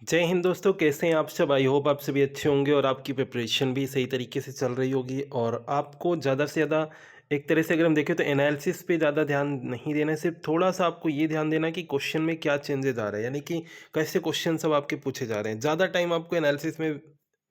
जय हिंद दोस्तों, कैसे हैं आप सब? आई होप आप सभी अच्छे होंगे और आपकी प्रिपरेशन भी सही तरीके से चल रही होगी और आपको ज़्यादा से ज़्यादा एक तरह से अगर हम देखें तो एनालिसिस पे ज़्यादा ध्यान नहीं देना है। सिर्फ थोड़ा-सा आपको ये ध्यान देना है कि क्वेश्चन में क्या चेंजेज़ आ रहे हैं, यानी कि कैसे क्वेश्चन सब आपके पूछे जा रहे हैं। ज़्यादा टाइम आपको एनालिसिस में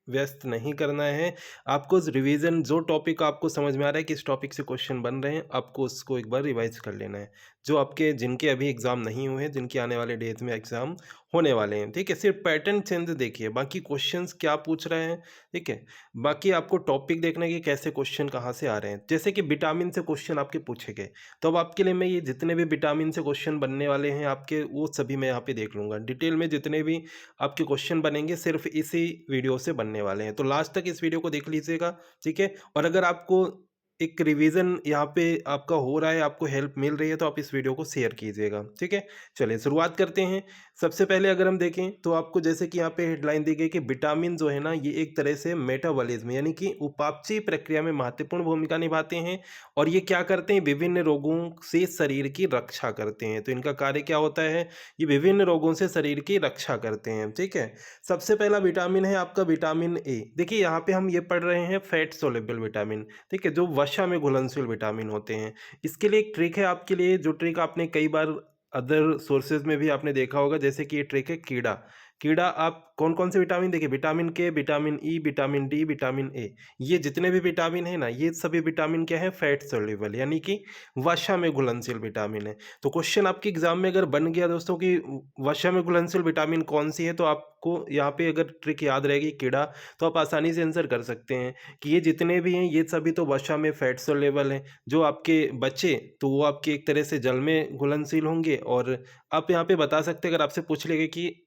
व्यस्त नहीं करना है। आपको रिवीजन जो टॉपिक आपको समझ में आ रहा है कि इस टॉपिक से क्वेश्चन बन रहे हैं, आपको उसको एक बार रिवाइज़ कर लेना है। जो आपके जिनके अभी एग्ज़ाम नहीं हुए हैं, जिनके आने वाले डेज़ में एग्ज़ाम होने वाले हैं, ठीक है? सिर्फ पैटर्न चेंज देखिए, बाकी क्वेश्चंस क्या पूछ रहे हैं, ठीक है? बाकी आपको टॉपिक देखना है कि कैसे क्वेश्चन कहाँ से आ रहे हैं। जैसे कि विटामिन से क्वेश्चन आपके पूछे गए, तो अब आपके लिए मैं ये जितने भी विटामिन से क्वेश्चन बनने वाले हैं आपके, वो सभी मैं यहाँ पे देख लूँगा। डिटेल में जितने भी आपके क्वेश्चन बनेंगे सिर्फ इसी वीडियो से बनने वाले हैं। तो लास्ट तक इस वीडियो को देख लीजिएगा, ठीक है? और अगर आपको एक रिवीजन यहाँ पे आपका हो रहा है, आपको हेल्प मिल रही है, तो आप इस वीडियो को शेयर कीजिएगा, ठीक है? चलिए शुरुआत करते हैं। सबसे पहले अगर हम देखें तो आपको जैसे कि यहाँ पे हेडलाइन दी गई कि विटामिन जो है ना, ये एक तरह से मेटाबॉलिज्म यानी कि उपापचय प्रक्रिया में महत्वपूर्ण भूमिका निभाते हैं और ये क्या करते हैं, विभिन्न रोगों से शरीर की रक्षा करते हैं। तो इनका कार्य क्या होता है, ये विभिन्न रोगों से शरीर की रक्षा करते हैं, ठीक है? सबसे पहला विटामिन है आपका विटामिन ए। देखिए यहाँ पे हम ये पढ़ रहे हैं फैट सोल्यूबल विटामिन, ठीक है, जो वसा में घुलनशील विटामिन होते हैं। इसके लिए एक ट्रिक है आपके लिए, जो ट्रिक आपने कई बार अदर सोर्सेज में भी आपने देखा होगा, जैसे कि ये ट्रिक है कीड़ा। कीड़ा आप कौन कौन से विटामिन देखिए, विटामिन के, vitamin E, vitamin D, vitamin A, ये जितने भी विटामिन है ना, ये सभी विटामिन क्या है, फैट सोल्यूबल यानी कि वसा में घुलनशील विटामिन है। तो क्वेश्चन आपके एग्जाम में अगर बन गया दोस्तों कि वसा में घुलनशील विटामिन कौन सी है, तो आपको यहाँ पे अगर ट्रिक याद रहेगी कीड़ा, तो आप आसानी से आंसर कर सकते हैं कि ये जितने भी हैं ये सभी तो वसा में फैट सोल्यूबल हैं। जो आपके बचे तो वो आपके एक तरह से जल में घुलनशील होंगे। और आप यहाँ पे बता सकते हैं, अगर आपसे पूछ लेंगे कि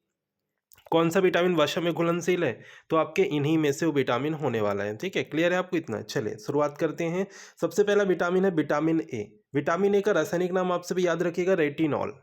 कौन सा विटामिन वसा में घुलनशील है, तो आपके इन्हीं में से वो विटामिन होने वाला है, ठीक है? क्लियर है आपको इतना? चलिए शुरुआत करते हैं। सबसे पहला विटामिन है विटामिन ए। विटामिन ए का रासायनिक नाम आप सभी याद रखिएगा, रेटिनॉल।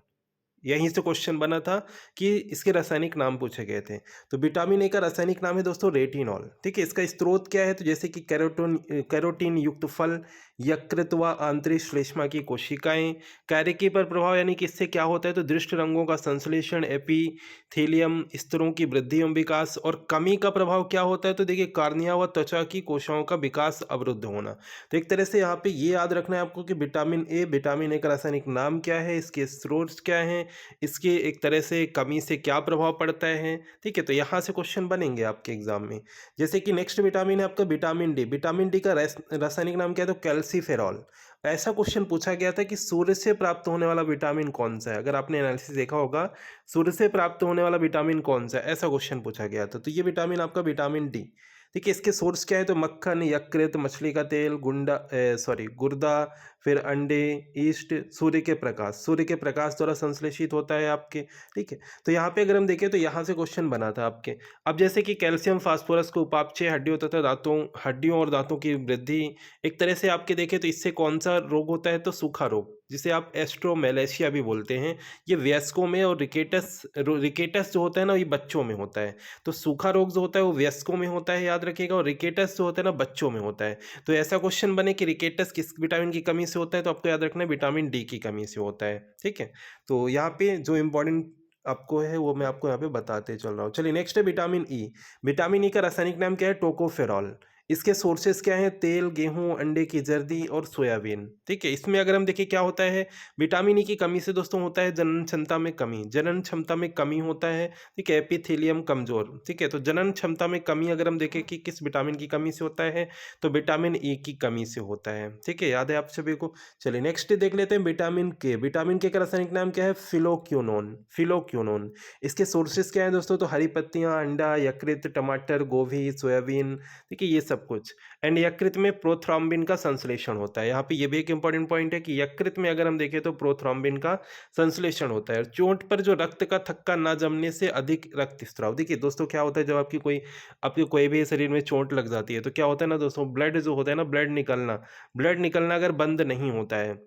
यहीं से क्वेश्चन बना था कि इसके रासायनिक नाम पूछे गए थे। तो विटामिन ए का रासायनिक नाम है दोस्तों रेटिनॉल, ठीक है? इसका स्रोत क्या है, तो जैसे कि कैरोटीन युक्त फल, यकृत व आंतरिक श्लेष्मा की कोशिकाएं। कैरिकी पर प्रभाव यानी कि इससे क्या होता है, तो दृष्ट रंगों का संश्लेषण, एपीथेलियम स्तरों की वृद्धि एवं विकास। और कमी का प्रभाव क्या होता है, तो देखिए कार्निया व त्वचा की कोशिकाओं का विकास अवरुद्ध होना। तो एक तरह से यहाँ पे ये याद रखना है आपको कि विटामिन ए का रासायनिक नाम क्या है, इसके स्रोत क्या हैं, इसके एक तरह से कमी से क्या प्रभाव पड़ता है, ठीक है? तो यहाँ से क्वेश्चन बनेंगे आपके एग्जाम में। जैसे कि नेक्स्ट विटामिन है आपका विटामिन डी। विटामिन डी का रासायनिक नाम क्या है, तो कैल्सीफेरॉल। ऐसा क्वेश्चन पूछा गया था कि सूर्य से प्राप्त होने वाला विटामिन कौन सा है? अगर आपने एनालिसिस देखा होगा, सूर्य से प्राप्त होने वाला विटामिन कौन सा है, ऐसा क्वेश्चन पूछा गया था। तो ये विटामिन आपका विटामिन डी। देखिए इसके सोर्स क्या है, तो मक्खन, यकृत, मछली का तेल, गुर्दा, फिर अंडे, ईस्ट, सूर्य के प्रकाश द्वारा संश्लेषित होता है आपके, ठीक है? तो यहाँ पे अगर हम देखें तो यहाँ से क्वेश्चन बना था आपके। अब जैसे कि कैल्शियम फास्फोरस को उपापचय हड्डियों और दांतों की वृद्धि। एक तरह से आपके देखें तो इससे कौन सा रोग होता है, तो सूखा रोग, जिसे आप एस्ट्रोमेलेशिया भी बोलते हैं। ये वयस्कों में, और रिकेटस जो होता है ना, ये बच्चों में होता है। तो सूखा रोग जो होता है वो वयस्कों में होता है, याद रखिएगा, और रिकेटस जो होता है ना, बच्चों में होता है। तो ऐसा क्वेश्चन बने कि रिकेटस किस विटामिन की कमी से होता है, तो आपको याद रखना है विटामिन डी की कमी से होता है, ठीक है? तो यहाँ पे जो इंपॉर्टेंट आपको है वो मैं आपको यहाँ पे बताते चल रहा हूँ। चलिए नेक्स्ट है विटामिन ई। विटामिन ई का रासायनिक नाम क्या है, टोकोफेरॉल। इसके सोर्सेस क्या हैं, तेल, गेहूं, अंडे की जर्दी और सोयाबीन, ठीक है? इसमें अगर हम देखें क्या होता है, विटामिन ई की कमी से दोस्तों होता है जनन क्षमता में कमी। जनन क्षमता में कमी होता है, ठीक है, एपिथेलियम कमजोर, ठीक है? तो जनन क्षमता में कमी अगर हम देखें कि किस विटामिन की कमी से होता है, तो विटामिन ई की कमी से होता है, ठीक है? याद है आप सभी को? चलिए नेक्स्ट देख लेते हैं विटामिन के। विटामिन के का रासायनिक नाम क्या है, फिलोक्यूनोन। इसके सोर्सेस क्या है दोस्तों, तो हरी पत्तियां, अंडा, यकृत, टमाटर, गोभी, सोयाबीन, ठीक है, ये सब कुछ। एंड यकृत में प्रोथ्रोम्बिन का संश्लेषण होता है। यहाँ पे ये भी एक इंपॉर्टेंट पॉइंट है कि यकृत में अगर हम देखें तो प्रोथ्रोम्बिन का संश्लेषण होता है। और चोट पर जो रक्त का थक्का ना जमने से अधिक रक्तस्राव। देखिए दोस्तों क्या होता है, जब आपकी कोई भी शरीर में चोट लग जाती है, तो क्या होता है ना दोस्तों, ब्लड जो होता है ना, ब्लड निकलना अगर बंद नहीं होता है,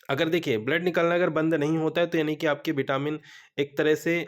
अगर देखिए ब्लड निकलना अगर बंद नहीं होता है, तो यानी कि आपके विटामिन, एक तरह से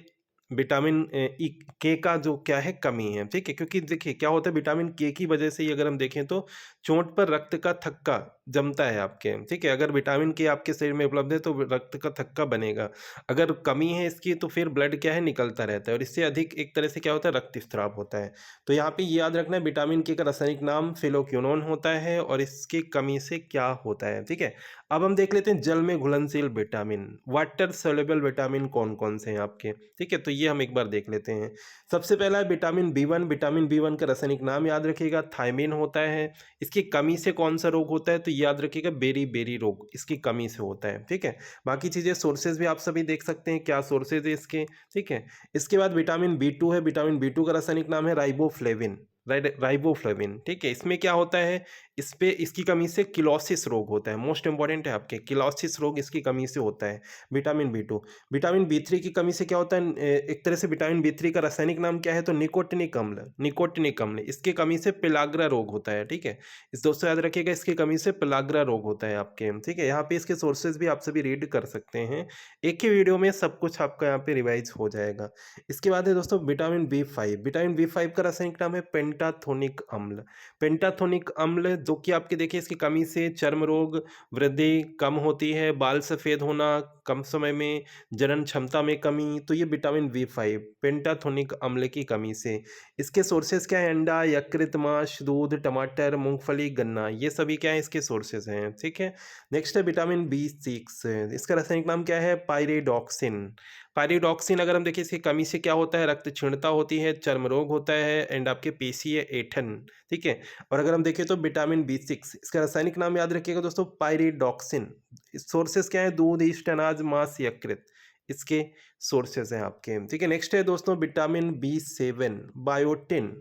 विटामिन ई के का जो क्या है, कमी है, ठीक है? क्योंकि देखिए क्या होता है, विटामिन के की वजह से ही अगर हम देखें तो चोट पर रक्त का थक्का जमता है आपके, ठीक है? अगर विटामिन के आपके शरीर में उपलब्ध है तो रक्त का थक्का बनेगा। अगर कमी है इसकी तो फिर ब्लड क्या है निकलता रहता है और इससे अधिक एक तरह से क्या होता है रक्तस्राव होता है। तो यहाँ पे ये याद रखना है विटामिन के का रासायनिक नाम फिनोक्विनोन होता है और इसकी कमी से क्या होता है, ठीक है? अब हम देख लेते हैं जल में घुलनशील विटामिन, वाटर सोल्यूबल विटामिन कौन-कौन से हैं आपके, ठीक है? तो ये हम एक बार देख लेते हैं। सबसे पहला है विटामिन बी वन का रासायनिक नाम याद रखिएगा थायमिन होता है। इसकी कमी से कौन-सा रोग होता है तो याद रखिएगा बेरी-बेरी रोग इसकी कमी से होता है, ठीक है? बाकी चीज़ें सोर्सेज़ भी आप सभी देख सकते हैं क्या सोर्सेज़ है इसके, ठीक है? इसके बाद विटामिन बी टू है, विटामिन बी टू का रासायनिक नाम है राइबोफ्लेविन, राइबोफ्लेविन, ठीक है? इसमें क्या होता है, इस पे इसकी कमी से किलोसिस रोग होता है, मोस्ट इंपॉर्टेंट है आपके किलोसिस रोग इसकी कमी से होता है, vitamin B two. Vitamin B three की कमी से क्या होता है एक तरह से विटामिन बी थ्री का रासायनिक नाम क्या है तो निकोटिनिक अम्ल, इसकी कमी से पेलाग्रा रोग होता है, ठीक है? इस दोस्तों याद रखिएगा इसकी कमी से पेलाग्रा रोग होता है आपके, ठीक है? यहाँ पे इसके सोर्सेज़ भी आप सभी रीड कर सकते हैं। एक ही वीडियो में सब कुछ आपका यहाँ पे रिवाइज़ हो जाएगा। इसके बाद है दोस्तों विटामिन बी फाइव का रासायनिक नाम है पेंटाथोनिक अम्ल। पेंटाथोनिक अम्ल जो कि आपके देखिए इसकी कमी से चर्म रोग, वृद्धि कम होती है, बाल सफ़ेद होना, कम समय में जनन क्षमता में कमी, तो ये विटामिन बी फाइव पेंटाथोनिक अम्ल की कमी से। इसके सोर्सेज़ क्या है अंडा, यकृत, मांस, दूध, टमाटर, मूँगफली, गन्ना, ये सभी क्या है इसके सोर्सेज़ हैं, ठीक है? नेक्स्ट है विटामिन बी सिक्स, इसका रासायनिक नाम क्या है पाइरिडॉक्सिन। पाइरिडॉक्सिन अगर हम देखें इसकी कमी से क्या होता है रक्त क्षीणता होती है, चर्म रोग होता है एंड आपके पेशीय ऐंठन, ठीक है? और अगर हम देखें तो विटामिन बी सिक्स इसका रासायनिक नाम याद रखिएगा दोस्तों पाइरिडॉक्सिन। सोर्सेज क्या है दूध, ईस्ट, अनाज, मांस, यकृत, इसके सोर्सेज हैं आपके, ठीक है? नेक्स्ट है दोस्तों विटामिन बी सेवन बायोटिन,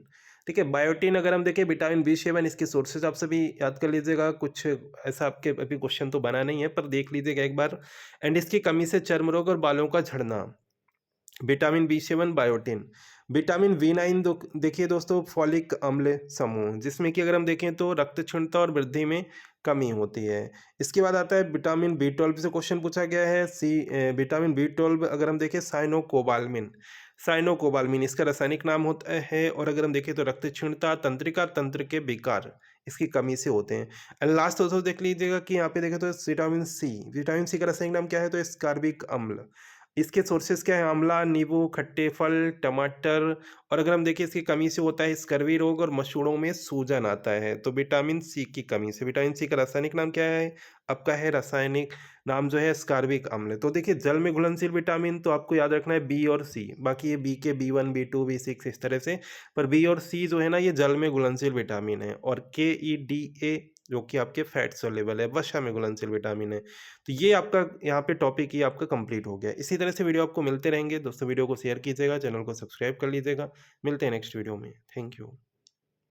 ठीक है? बायोटिन अगर हम देखें विटामिन बी सेवन इसके सोर्सेज आप सभी याद कर लीजिएगा, कुछ ऐसा आपके अभी क्वेश्चन तो बना नहीं है पर देख लीजिएगा एक बार। एंड इसकी कमी से चर्म रोग और बालों का झड़ना, vitamin B seven biotin. Vitamin B nine देखिए दोस्तों फॉलिक अम्ल समूह, जिसमें कि अगर हम देखें तो रक्त क्षीणता और वृद्धि में कमी होती है। इसके बाद आता है विटामिन बी ट्वेल्व से क्वेश्चन पूछा गया है विटामिन बी ट्वेल्व अगर हम देखें साइनोकोबाल्मिन इसका रासायनिक नाम होता है और अगर हम देखें तो रक्त क्षीणता, तंत्रिका तंत्र के विकार इसकी कमी से होते हैं। एंड लास्ट दोस्तों देख लीजिएगा कि यहाँ पे देखें तो विटामिन सी का रासायनिक नाम क्या है तो एस्कॉर्बिक अम्ल। इसके सोर्सेज क्या है आंवला, नींबू, खट्टे फल, टमाटर, और अगर हम देखें इसकी कमी से होता है स्कर्वी रोग और मसूड़ों में सूजन आता है। तो विटामिन सी की कमी से, विटामिन सी का रासायनिक नाम क्या है आपका है रासायनिक नाम जो है स्कार्बिक अम्ल। तो देखिए जल में घुलनशील विटामिन तो आपको याद रखना है बी और सी, बाकी ये बी के B one B two B six इस तरह से, पर बी और सी जो है ना ये जल में घुलनशील विटामिन है और के ई डी ए जो कि आपके फैट सोल्यूबल है, वसा में घुलनशील विटामिन है। तो ये आपका यहाँ पे टॉपिक ये आपका कंप्लीट हो गया। इसी तरह से वीडियो आपको मिलते रहेंगे दोस्तों, वीडियो को शेयर कीजिएगा, चैनल को सब्सक्राइब कर लीजिएगा। मिलते हैं नेक्स्ट वीडियो में। Thank you.